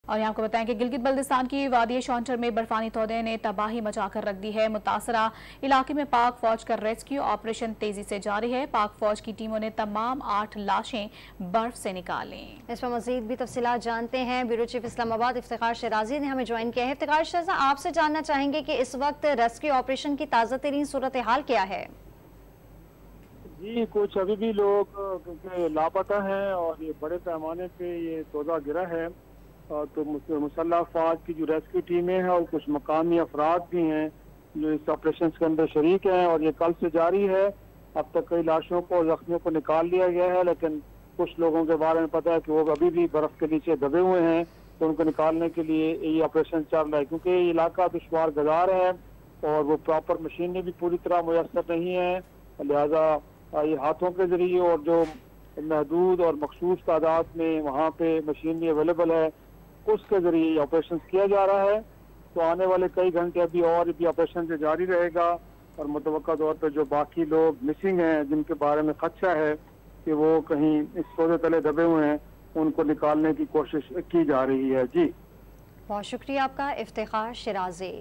और यहाँ आपको बताएं कि गिलगित बल्दिस्तान की वादी शौंटर में बर्फानी तौदे ने तबाही मचाकर रख दी है। मुतासरा इलाके में पाक फौज का रेस्क्यू ऑपरेशन तेजी से जारी है। पाक फौज की टीमों ने तमाम 8 लाशें बर्फ से निकाली। इस पर मजीद भी तफसीलात जानते हैं। ब्यूरो चीफ इस्लामाबाद इफ्तिखार शिराजी ने हमें ज्वाइन किया है। इफ्तिखार शिराजी, आपसे जानना चाहेंगे कि इस वक्त रेस्क्यू ऑपरेशन की ताज़ा तरीन सूरत हाल क्या है? जी, कुछ अभी भी लोग क्योंकि लापता हैं और ये बड़े पैमाने पे ये तोदा गिरा है, तो मुसल्लह अफवाज की जो रेस्क्यू टीमें हैं और कुछ मकामी अफराद भी हैं जो इस ऑपरेशन के अंदर शरीक हैं और ये कल से जारी है। अब तक कई लाशों को, जख्मियों को निकाल लिया गया है, लेकिन कुछ लोगों के बारे में पता है कि वो अभी भी बर्फ के नीचे दबे हुए हैं, तो उनको निकालने के लिए ये ऑपरेशन चल रहा है। क्योंकि ये इलाका दुश्वार गजार है और वो प्रॉपर मशीनें भी पूरी तरह मुयसर नहीं है, लिहाजा ये हाथों के जरिए और जो महदूद और मखसूस तादाद में वहाँ पे मशीनरी अवेलेबल है उसके जरिए ऑपरेशन किया जा रहा है। तो आने वाले कई घंटे अभी और भी ऑपरेशन से जारी रहेगा और मुतवक्का तौर पर जो बाकी लोग मिसिंग हैं, जिनके बारे में खदशा है कि वो कहीं इस सौदे तले दबे हुए हैं, उनको निकालने की कोशिश की जा रही है। जी, बहुत शुक्रिया आपका इफ्तिखार शिराजी।